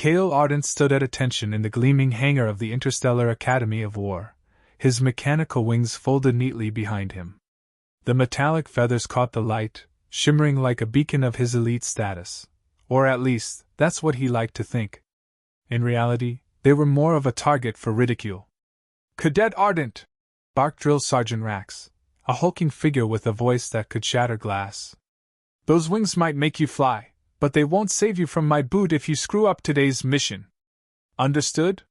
Cale Ardent stood at attention in the gleaming hangar of the Interstellar Academy of War, his mechanical wings folded neatly behind him. The metallic feathers caught the light, shimmering like a beacon of his elite status. Or at least, that's what he liked to think. In reality, they were more of a target for ridicule. "Cadet Ardent!" barked Drill Sergeant Rax, a hulking figure with a voice that could shatter glass. "Those wings might make you fly, but they won't save you from my boot if you screw up today's mission. Understood?"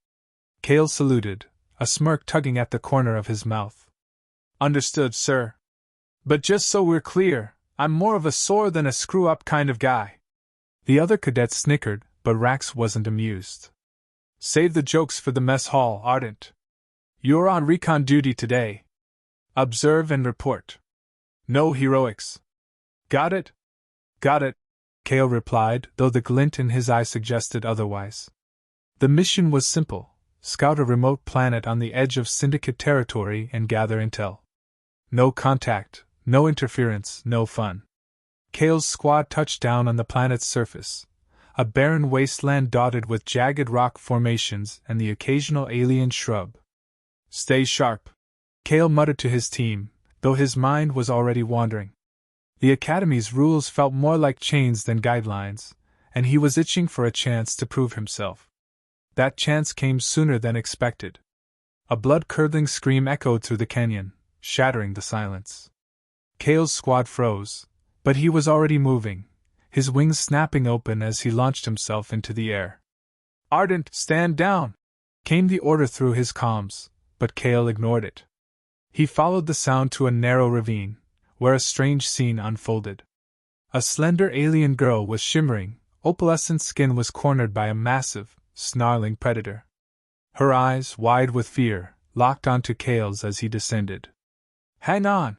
Cale saluted, a smirk tugging at the corner of his mouth. "Understood, sir. But just so we're clear, I'm more of a sore than a screw-up kind of guy." The other cadets snickered, but Rax wasn't amused. "Save the jokes for the mess hall, Ardent. You're on recon duty today. Observe and report. No heroics. Got it?" "Got it," Cale replied, though the glint in his eye suggested otherwise. The mission was simple: scout a remote planet on the edge of Syndicate territory and gather intel. No contact, no interference, no fun. Cale's squad touched down on the planet's surface, a barren wasteland dotted with jagged rock formations and the occasional alien shrub. "Stay sharp," Cale muttered to his team, though his mind was already wandering. The Academy's rules felt more like chains than guidelines, and he was itching for a chance to prove himself. That chance came sooner than expected. A blood-curdling scream echoed through the canyon, shattering the silence. Cale's squad froze, but he was already moving, his wings snapping open as he launched himself into the air. "Ardent, stand down!" came the order through his comms, but Cale ignored it. He followed the sound to a narrow ravine, where a strange scene unfolded. A slender alien girl with shimmering, opalescent skin was cornered by a massive, snarling predator. Her eyes, wide with fear, locked onto Cale's as he descended. "Hang on!"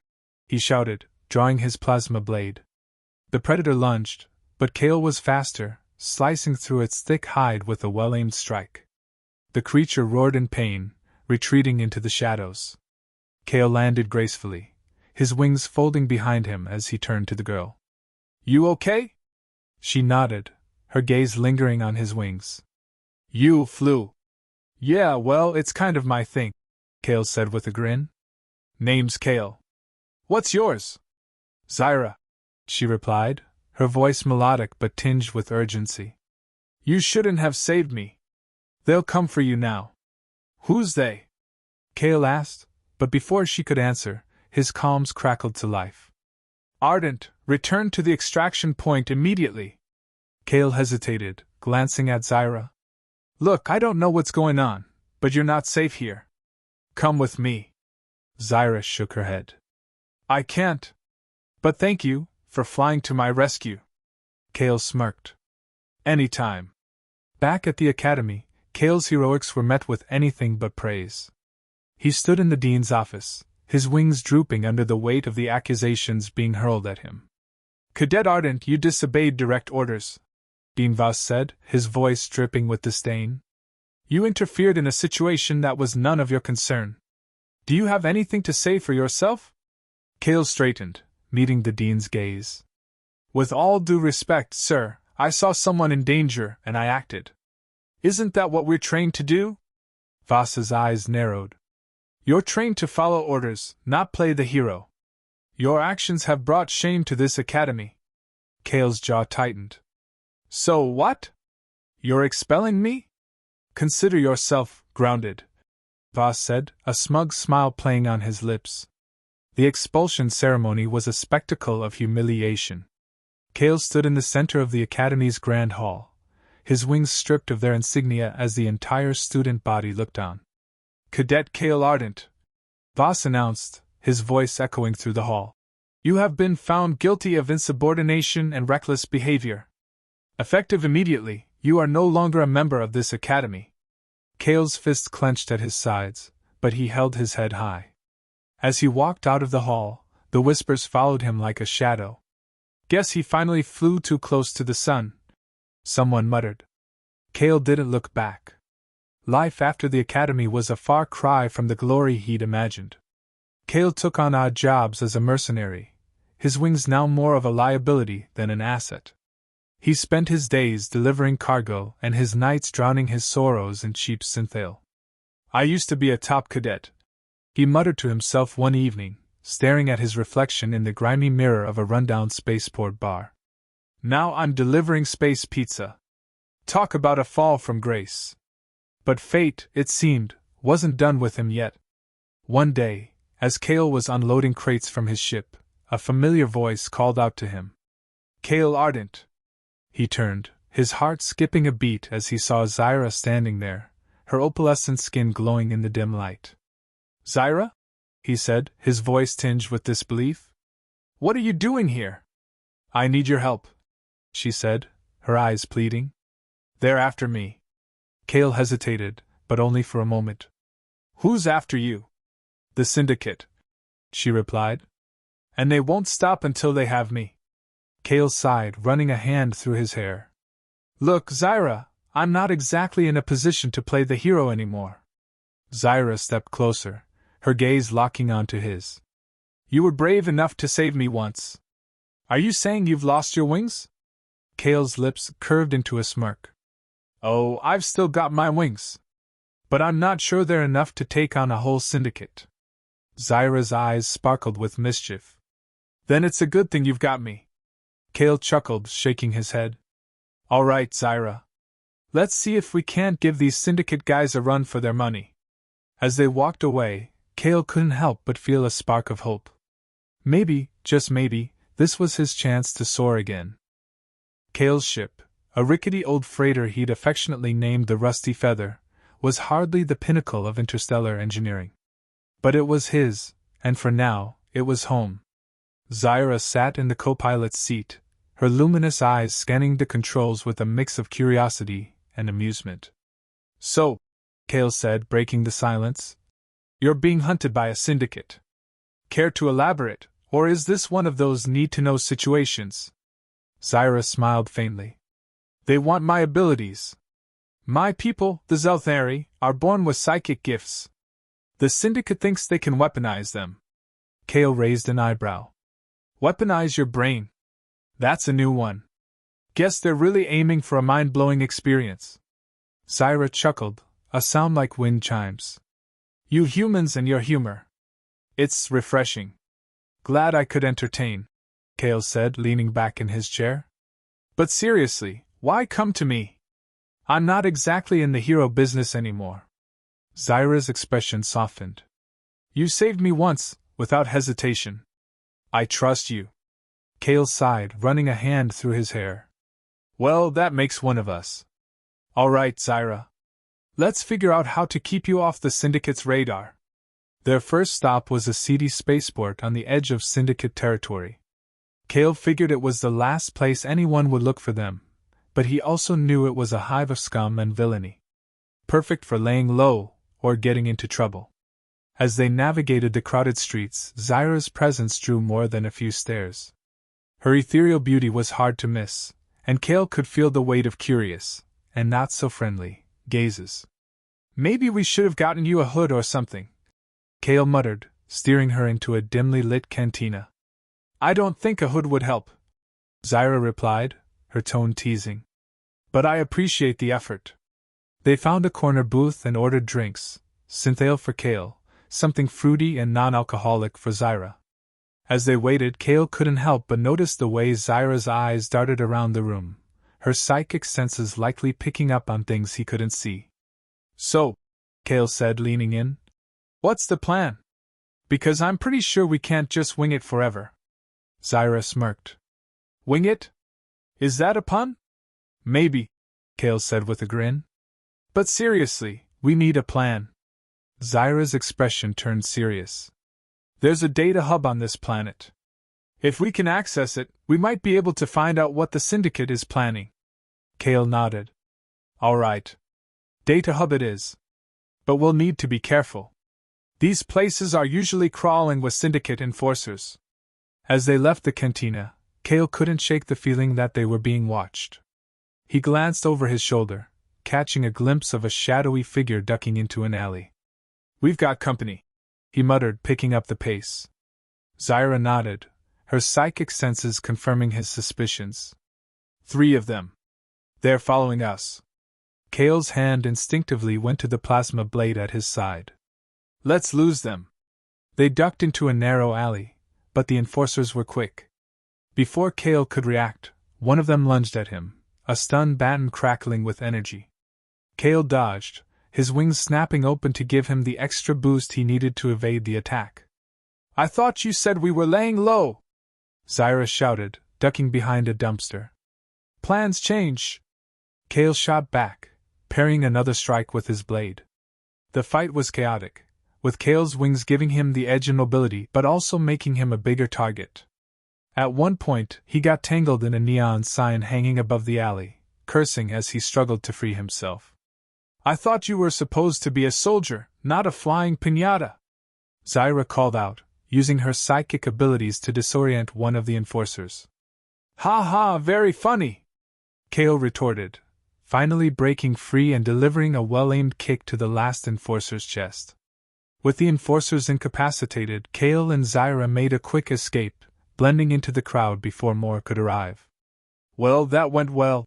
he shouted, drawing his plasma blade. The predator lunged, but Cale was faster, slicing through its thick hide with a well-aimed strike. The creature roared in pain, retreating into the shadows. Cale landed gracefully, his wings folding behind him as he turned to the girl. "You okay?" She nodded, her gaze lingering on his wings. "You flew." "Yeah, well, it's kind of my thing," Cale said with a grin. "Name's Cale. What's yours?" "Zyra," she replied, her voice melodic but tinged with urgency. "You shouldn't have saved me. They'll come for you now." "Who's they?" Cale asked, but before she could answer, his comms crackled to life. "Ardent, return to the extraction point immediately." Cale hesitated, glancing at Zyra. "Look, I don't know what's going on, but you're not safe here. Come with me." Zyra shook her head. "I can't. But thank you for flying to my rescue." Cale smirked. "Anytime." Back at the Academy, Cale's heroics were met with anything but praise. He stood in the dean's office, his wings drooping under the weight of the accusations being hurled at him. "Cadet Ardent, you disobeyed direct orders," Dean Voss said, his voice dripping with disdain. "You interfered in a situation that was none of your concern. Do you have anything to say for yourself?" Cale straightened, meeting the dean's gaze. "With all due respect, sir, I saw someone in danger and I acted. Isn't that what we're trained to do?" Voss's eyes narrowed. "You're trained to follow orders, not play the hero. Your actions have brought shame to this academy." Cale's jaw tightened. "So what? You're expelling me? Consider yourself grounded," Voss said, a smug smile playing on his lips. The expulsion ceremony was a spectacle of humiliation. Cale stood in the center of the Academy's grand hall, his wings stripped of their insignia as the entire student body looked on. "Cadet Cale Ardent," Voss announced, his voice echoing through the hall. "You have been found guilty of insubordination and reckless behavior. Effective immediately, you are no longer a member of this academy." Cale's fists clenched at his sides, but he held his head high. As he walked out of the hall, the whispers followed him like a shadow. "Guess he finally flew too close to the sun," someone muttered. Cale didn't look back. Life after the academy was a far cry from the glory he'd imagined. Cale took on odd jobs as a mercenary, his wings now more of a liability than an asset. He spent his days delivering cargo and his nights drowning his sorrows in cheap synthale. I used to be a top cadet, he muttered to himself one evening, staring at his reflection in the grimy mirror of a rundown spaceport bar. Now I'm delivering space pizza. Talk about a fall from grace. But fate, it seemed, wasn't done with him yet. One day, as Cale was unloading crates from his ship, a familiar voice called out to him. Cale Ardent. He turned, his heart skipping a beat as he saw Zyra standing there, her opalescent skin glowing in the dim light. Zyra? He said, his voice tinged with disbelief. What are you doing here? I need your help, she said, her eyes pleading. They're after me. Cale hesitated, but only for a moment. Who's after you? The Syndicate, she replied. And they won't stop until they have me. Cale sighed, running a hand through his hair. Look, Zyra, I'm not exactly in a position to play the hero anymore. Zyra stepped closer, her gaze locking onto his. You were brave enough to save me once. Are you saying you've lost your wings? Cale's lips curved into a smirk. Oh, I've still got my wings. But I'm not sure they're enough to take on a whole syndicate. Zyra's eyes sparkled with mischief. Then it's a good thing you've got me. Cale chuckled, shaking his head. All right, Zyra. Let's see if we can't give these syndicate guys a run for their money. As they walked away, Cale couldn't help but feel a spark of hope. Maybe, just maybe, this was his chance to soar again. Cale's ship, a rickety old freighter he'd affectionately named the Rusty Feather, was hardly the pinnacle of interstellar engineering. But it was his, and for now, it was home. Zyra sat in the co-pilot's seat, her luminous eyes scanning the controls with a mix of curiosity and amusement. So, Cale said, breaking the silence, you're being hunted by a syndicate. Care to elaborate, or is this one of those need-to-know situations? Zyra smiled faintly. They want my abilities. My people, the Zelthari, are born with psychic gifts. The syndicate thinks they can weaponize them. Cale raised an eyebrow. Weaponize your brain. That's a new one. Guess they're really aiming for a mind-blowing experience. Zyra chuckled, a sound like wind chimes. You humans and your humor. It's refreshing. Glad I could entertain, Cale said, leaning back in his chair. But seriously, why come to me? I'm not exactly in the hero business anymore. Zyra's expression softened. You saved me once, without hesitation. I trust you. Cale sighed, running a hand through his hair. Well, that makes one of us. All right, Zyra. Let's figure out how to keep you off the Syndicate's radar. Their first stop was a seedy spaceport on the edge of Syndicate territory. Cale figured it was the last place anyone would look for them, but he also knew it was a hive of scum and villainy. Perfect for laying low or getting into trouble. As they navigated the crowded streets, Zyra's presence drew more than a few stares. Her ethereal beauty was hard to miss, and Cale could feel the weight of curious, and not so friendly, gazes. Maybe we should have gotten you a hood or something, Cale muttered, steering her into a dimly lit cantina. I don't think a hood would help, Zyra replied, her tone teasing. But I appreciate the effort. They found a corner booth and ordered drinks, synthale for Cale, something fruity and non-alcoholic for Zyra. As they waited, Cale couldn't help but notice the way Zyra's eyes darted around the room, her psychic senses likely picking up on things he couldn't see. So, Cale said, leaning in, what's the plan? Because I'm pretty sure we can't just wing it forever. Zyra smirked. Wing it? Is that a pun? Maybe, Cale said with a grin. But seriously, we need a plan. Zyra's expression turned serious. There's a data hub on this planet. If we can access it, we might be able to find out what the Syndicate is planning. Cale nodded. All right. Data hub it is. But we'll need to be careful. These places are usually crawling with Syndicate enforcers. As they left the cantina, Cale couldn't shake the feeling that they were being watched. He glanced over his shoulder, catching a glimpse of a shadowy figure ducking into an alley. We've got company, he muttered, picking up the pace. Zyra nodded, her psychic senses confirming his suspicions. 3 of them. They're following us. Kale's hand instinctively went to the plasma blade at his side. Let's lose them. They ducked into a narrow alley, but the enforcers were quick. Before Kale could react, one of them lunged at him, a stun baton crackling with energy. Kale dodged, his wings snapping open to give him the extra boost he needed to evade the attack. I thought you said we were laying low, Zyra shouted, ducking behind a dumpster. Plans change. Kale shot back, parrying another strike with his blade. The fight was chaotic, with Kale's wings giving him the edge and mobility but also making him a bigger target. At one point, he got tangled in a neon sign hanging above the alley, cursing as he struggled to free himself. I thought you were supposed to be a soldier, not a flying piñata, Zyra called out, using her psychic abilities to disorient one of the enforcers. Ha ha, very funny, Kale retorted, finally breaking free and delivering a well-aimed kick to the last enforcer's chest. With the enforcers incapacitated, Kale and Zyra made a quick escape, blending into the crowd before more could arrive. Well, that went well,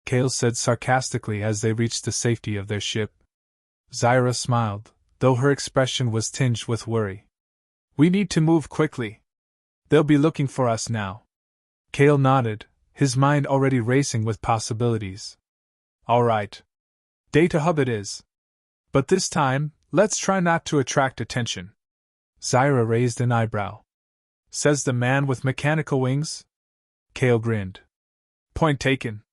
Kale said sarcastically as they reached the safety of their ship. Zyra smiled, though her expression was tinged with worry. We need to move quickly. They'll be looking for us now. Kale nodded, his mind already racing with possibilities. All right. Data hub it is. But this time, let's try not to attract attention. Zyra raised an eyebrow. Says the man with mechanical wings? Kale grinned. Point taken.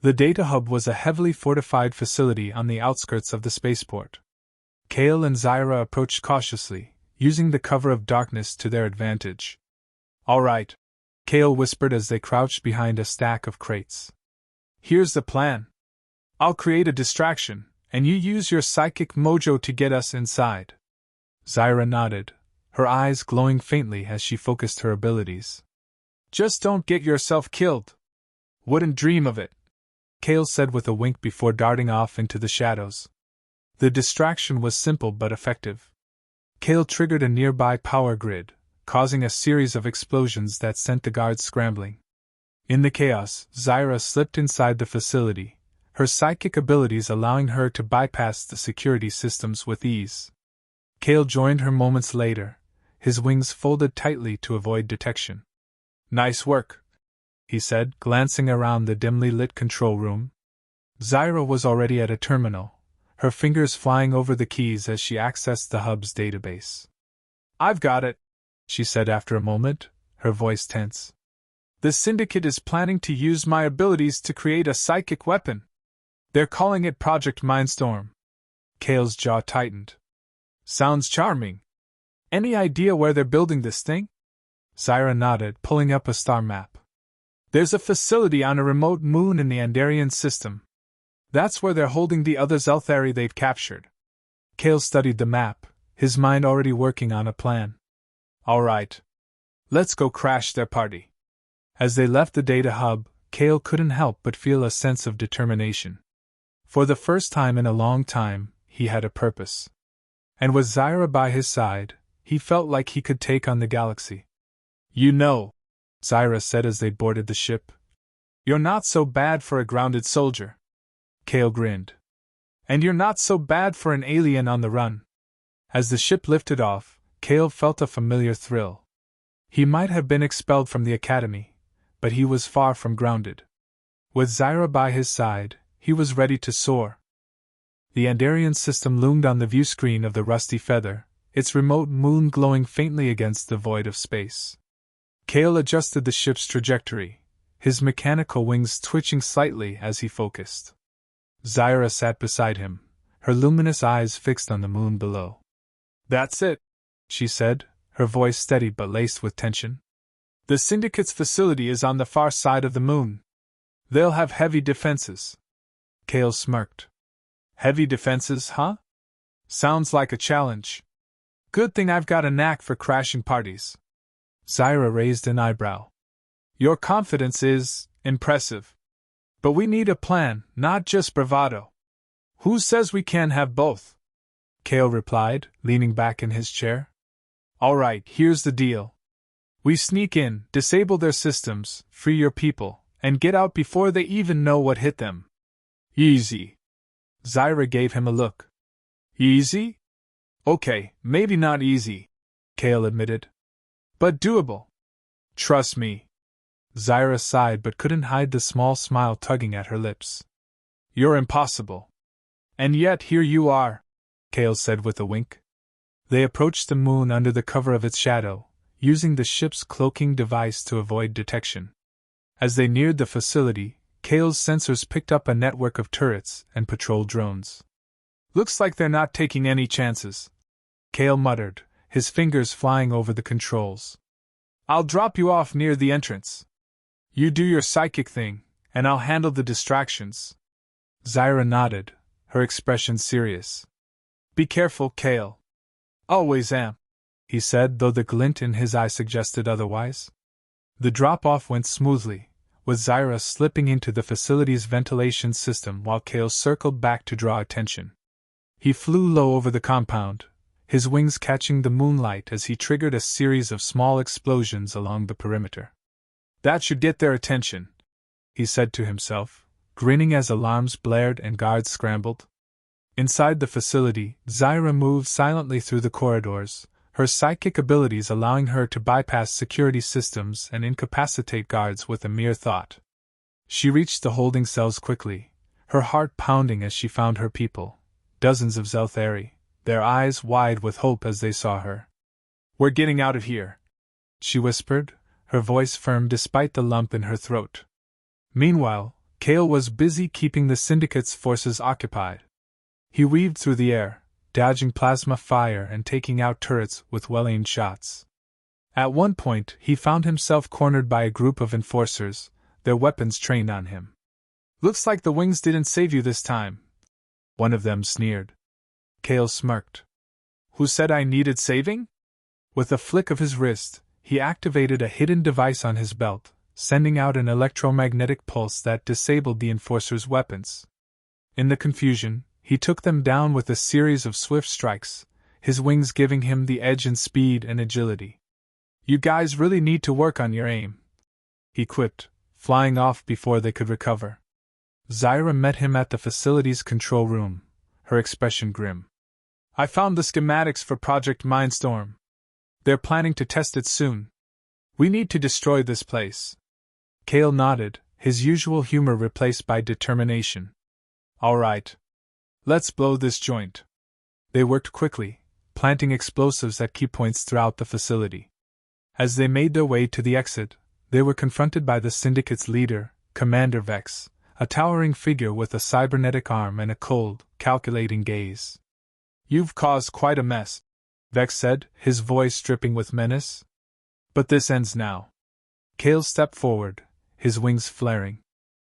The data hub was a heavily fortified facility on the outskirts of the spaceport. Kale and Zyra approached cautiously, using the cover of darkness to their advantage. All right, Kale whispered as they crouched behind a stack of crates. Here's the plan. I'll create a distraction, and you use your psychic mojo to get us inside. Zyra nodded, her eyes glowing faintly as she focused her abilities. Just don't get yourself killed. Wouldn't dream of it, Kale said with a wink before darting off into the shadows. The distraction was simple but effective. Kale triggered a nearby power grid, causing a series of explosions that sent the guards scrambling. In the chaos, Zyra slipped inside the facility, her psychic abilities allowing her to bypass the security systems with ease. Kale joined her moments later, his wings folded tightly to avoid detection. Nice work, he said, glancing around the dimly lit control room. Zyra was already at a terminal, her fingers flying over the keys as she accessed the hub's database. I've got it, she said after a moment, her voice tense. The Syndicate is planning to use my abilities to create a psychic weapon. They're calling it Project Mindstorm. Kale's jaw tightened. Sounds charming. Any idea where they're building this thing? Zyra nodded, pulling up a star map. There's a facility on a remote moon in the Andarian system. That's where they're holding the other Zelthari they've captured. Kale studied the map, his mind already working on a plan. All right. Let's go crash their party. As they left the data hub, Kale couldn't help but feel a sense of determination. For the first time in a long time, he had a purpose. And with Zyra by his side, he felt like he could take on the galaxy. You know, Zyra said as they boarded the ship, you're not so bad for a grounded soldier. Kale grinned. And you're not so bad for an alien on the run. As the ship lifted off, Kale felt a familiar thrill. He might have been expelled from the academy, but he was far from grounded. With Zyra by his side, he was ready to soar. The Andarian system loomed on the view screen of the Rusty Feather, its remote moon glowing faintly against the void of space. Kale adjusted the ship's trajectory, his mechanical wings twitching slightly as he focused. Zyra sat beside him, her luminous eyes fixed on the moon below. That's it, she said, her voice steady but laced with tension. The Syndicate's facility is on the far side of the moon. They'll have heavy defenses. Kale smirked. Heavy defenses, huh? Sounds like a challenge. Good thing I've got a knack for crashing parties. Zyra raised an eyebrow. Your confidence is impressive. But we need a plan, not just bravado. Who says we can't have both? Kale replied, leaning back in his chair. All right, here's the deal. We sneak in, disable their systems, free your people, and get out before they even know what hit them. Easy. Zyra gave him a look. Easy? Okay, maybe not easy, Kale admitted. But doable. Trust me. Zyra sighed but couldn't hide the small smile tugging at her lips. You're impossible. And yet here you are, Kale said with a wink. They approached the moon under the cover of its shadow, using the ship's cloaking device to avoid detection. As they neared the facility, Kale's sensors picked up a network of turrets and patrol drones. Looks like they're not taking any chances, Kale muttered, his fingers flying over the controls. I'll drop you off near the entrance. You do your psychic thing, and I'll handle the distractions. Zyra nodded, her expression serious. Be careful, Kale. Always am, he said, though the glint in his eye suggested otherwise. The drop-off went smoothly, with Zyra slipping into the facility's ventilation system while Kale circled back to draw attention. He flew low over the compound, his wings catching the moonlight as he triggered a series of small explosions along the perimeter. That should get their attention, he said to himself, grinning as alarms blared and guards scrambled. Inside the facility, Zyra moved silently through the corridors, her psychic abilities allowing her to bypass security systems and incapacitate guards with a mere thought. She reached the holding cells quickly, her heart pounding as she found her people, dozens of Zelthari, their eyes wide with hope as they saw her. We're getting out of here, she whispered, her voice firm despite the lump in her throat. Meanwhile, Kale was busy keeping the Syndicate's forces occupied. He weaved through the air, dodging plasma fire and taking out turrets with well-aimed shots. At one point, he found himself cornered by a group of enforcers, their weapons trained on him. Looks like the wings didn't save you this time, one of them sneered. Kale smirked. Who said I needed saving? With a flick of his wrist, he activated a hidden device on his belt, sending out an electromagnetic pulse that disabled the enforcers' weapons. In the confusion, he took them down with a series of swift strikes, his wings giving him the edge in speed and agility. You guys really need to work on your aim, he quipped, flying off before they could recover. Zyra met him at the facility's control room, her expression grim. I found the schematics for Project Mindstorm. They're planning to test it soon. We need to destroy this place. Kale nodded, his usual humor replaced by determination. All right. Let's blow this joint. They worked quickly, planting explosives at key points throughout the facility. As they made their way to the exit, they were confronted by the Syndicate's leader, Commander Vex, a towering figure with a cybernetic arm and a cold, calculating gaze. You've caused quite a mess, Vex said, his voice dripping with menace. But this ends now. Kale stepped forward, his wings flaring.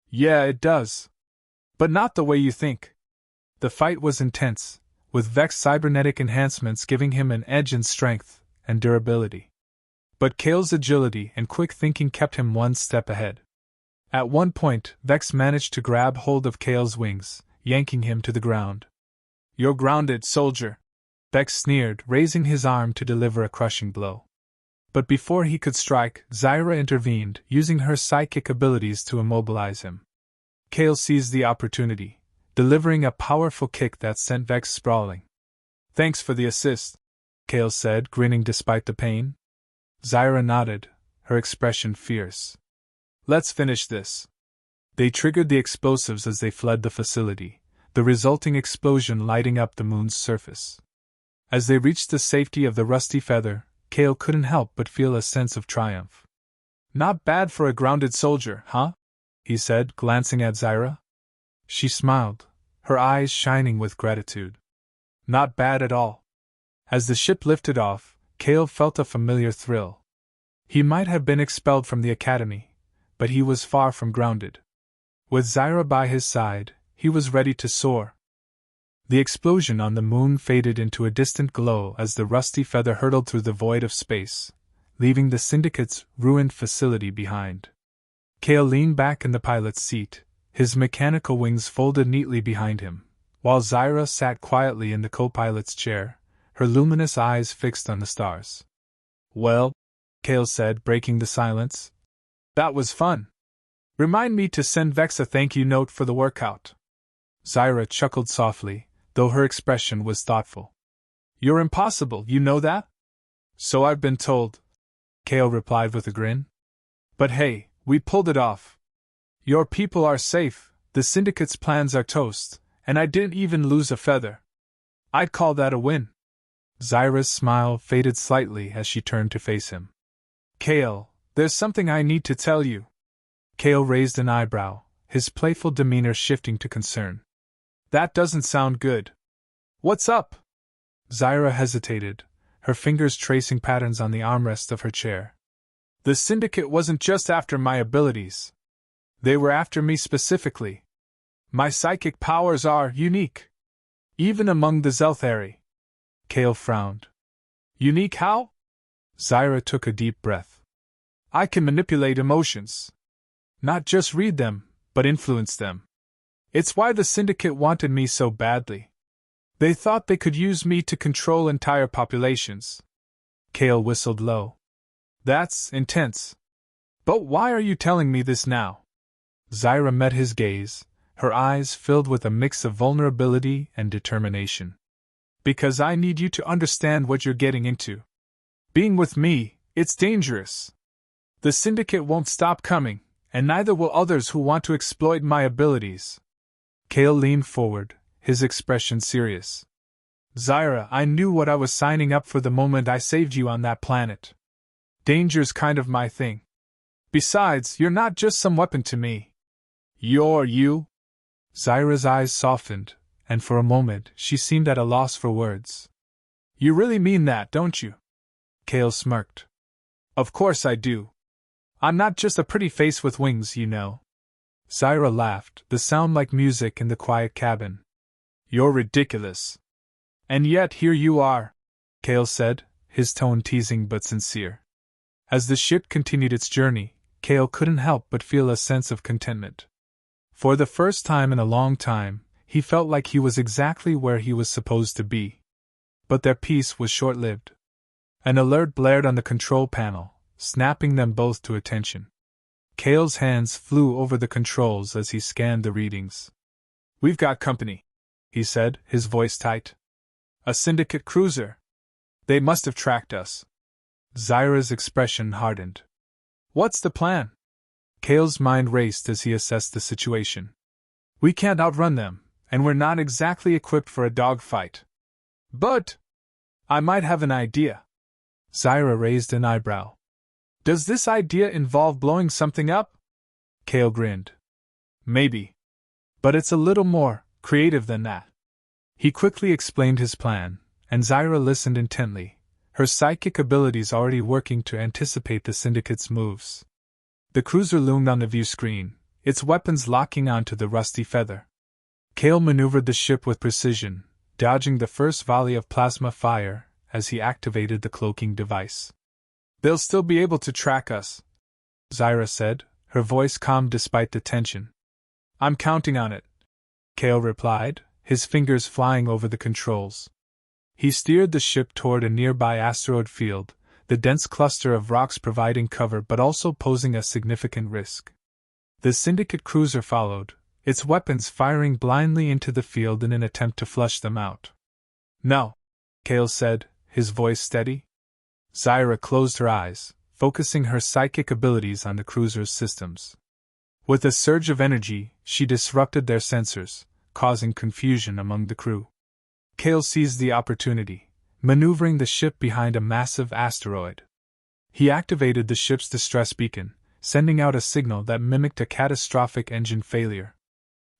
Yeah, it does. But not the way you think. The fight was intense, with Vex's cybernetic enhancements giving him an edge in strength and durability. But Kale's agility and quick thinking kept him one step ahead. At one point, Vex managed to grab hold of Kale's wings, yanking him to the ground. You're grounded, soldier, Vex sneered, raising his arm to deliver a crushing blow. But before he could strike, Zyra intervened, using her psychic abilities to immobilize him. Kale seized the opportunity, delivering a powerful kick that sent Vex sprawling. Thanks for the assist, Kale said, grinning despite the pain. Zyra nodded, her expression fierce. Let's finish this. They triggered the explosives as they fled the facility, the resulting explosion lighting up the moon's surface. As they reached the safety of the Rusty Feather, Kale couldn't help but feel a sense of triumph. Not bad for a grounded soldier, huh? He said, glancing at Zyra. She smiled, her eyes shining with gratitude. Not bad at all. As the ship lifted off, Kale felt a familiar thrill. He might have been expelled from the academy, but he was far from grounded. With Zyra by his side, he was ready to soar. The explosion on the moon faded into a distant glow as the Rusty Feather hurtled through the void of space, leaving the Syndicate's ruined facility behind. Kale leaned back in the pilot's seat, his mechanical wings folded neatly behind him, while Zyra sat quietly in the co-pilot's chair, her luminous eyes fixed on the stars. Well, Kale said, breaking the silence. That was fun. Remind me to send Vex a thank you note for the workout. Zyra chuckled softly, though her expression was thoughtful. You're impossible, you know that? So I've been told, Kale replied with a grin. But hey, we pulled it off. Your people are safe, the syndicate's plans are toast, and I didn't even lose a feather. I'd call that a win. Zyra's smile faded slightly as she turned to face him. Kale, there's something I need to tell you. Kale raised an eyebrow, his playful demeanor shifting to concern. That doesn't sound good. What's up? Zyra hesitated, her fingers tracing patterns on the armrest of her chair. The syndicate wasn't just after my abilities. They were after me specifically. My psychic powers are unique. Even among the Zelthari. Kale frowned. Unique how? Zyra took a deep breath. I can manipulate emotions. Not just read them, but influence them. It's why the syndicate wanted me so badly. They thought they could use me to control entire populations. Kale whistled low. That's intense. But why are you telling me this now? Zyra met his gaze, her eyes filled with a mix of vulnerability and determination. Because I need you to understand what you're getting into. Being with me, it's dangerous. The syndicate won't stop coming, and neither will others who want to exploit my abilities. Kale leaned forward, his expression serious. Zyra, I knew what I was signing up for the moment I saved you on that planet. Danger's kind of my thing. Besides, you're not just some weapon to me. You're you. Zyra's eyes softened, and for a moment she seemed at a loss for words. You really mean that, don't you? Kale smirked. Of course I do. I'm not just a pretty face with wings, you know. Zyra laughed, the sound like music in the quiet cabin. You're ridiculous. And yet here you are, Kale said, his tone teasing but sincere. As the ship continued its journey, Kale couldn't help but feel a sense of contentment. For the first time in a long time, he felt like he was exactly where he was supposed to be. But their peace was short-lived. An alert blared on the control panel, snapping them both to attention. Kale's hands flew over the controls as he scanned the readings. We've got company, he said, his voice tight. A syndicate cruiser. They must have tracked us. Zyra's expression hardened. What's the plan? Kale's mind raced as he assessed the situation. We can't outrun them, and we're not exactly equipped for a dogfight. But I might have an idea. Zyra raised an eyebrow. Does this idea involve blowing something up? Kale grinned. Maybe. But it's a little more creative than that. He quickly explained his plan, and Zyra listened intently, her psychic abilities already working to anticipate the syndicate's moves. The cruiser loomed on the view screen, its weapons locking onto the rusty feather. Kale maneuvered the ship with precision, dodging the first volley of plasma fire as he activated the cloaking device. They'll still be able to track us, Zyra said, her voice calm despite the tension. I'm counting on it, Kale replied, his fingers flying over the controls. He steered the ship toward a nearby asteroid field, the dense cluster of rocks providing cover but also posing a significant risk. The syndicate cruiser followed, its weapons firing blindly into the field in an attempt to flush them out. No, Kale said, his voice steady. Zyra closed her eyes, focusing her psychic abilities on the cruiser's systems. With a surge of energy, she disrupted their sensors, causing confusion among the crew. Kale seized the opportunity, maneuvering the ship behind a massive asteroid. He activated the ship's distress beacon, sending out a signal that mimicked a catastrophic engine failure.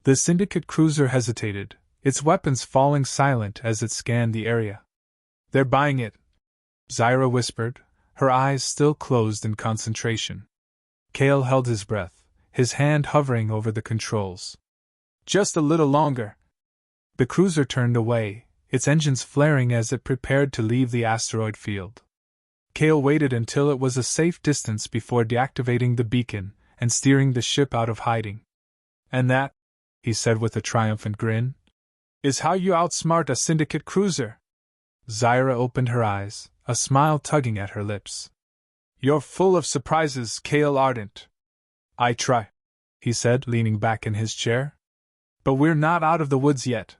The syndicate cruiser hesitated, its weapons falling silent as it scanned the area. They're buying it, Zyra whispered, her eyes still closed in concentration. Kale held his breath, his hand hovering over the controls. Just a little longer. The cruiser turned away, its engines flaring as it prepared to leave the asteroid field. Kale waited until it was a safe distance before deactivating the beacon and steering the ship out of hiding. And that, he said with a triumphant grin, is how you outsmart a syndicate cruiser. Zyra opened her eyes, a smile tugging at her lips. You're full of surprises, Kale Ardent. I try. he said, leaning back in his chair. But we're not out of the woods yet.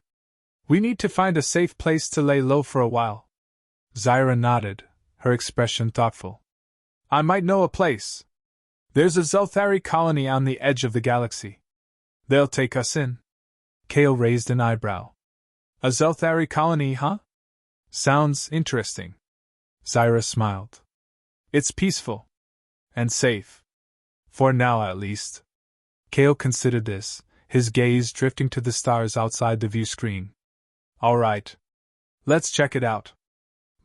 We need to find a safe place to lay low for a while. Zyra nodded, her expression thoughtful. I might know a place. There's a Zelthari colony on the edge of the galaxy. They'll take us in. Kale raised an eyebrow. A Zelthari colony, huh? Sounds interesting. Zyra smiled. It's peaceful. And safe. For now, at least. Kale considered this, his gaze drifting to the stars outside the view screen. All right. Let's check it out.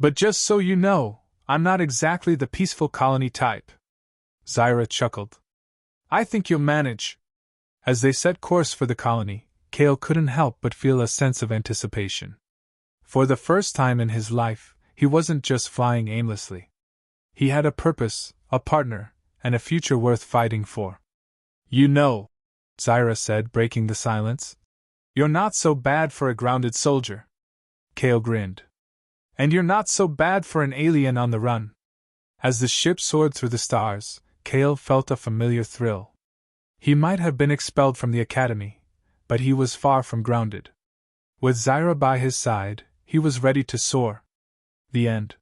But just so you know, I'm not exactly the peaceful colony type. Zyra chuckled. I think you'll manage. As they set course for the colony, Kale couldn't help but feel a sense of anticipation. For the first time in his life, he wasn't just flying aimlessly. He had a purpose, a partner, and a future worth fighting for. You know, Zyra said, breaking the silence, you're not so bad for a grounded soldier. Kale grinned. And you're not so bad for an alien on the run. As the ship soared through the stars, Kale felt a familiar thrill. He might have been expelled from the academy, but he was far from grounded. With Zyra by his side, he was ready to soar. The end.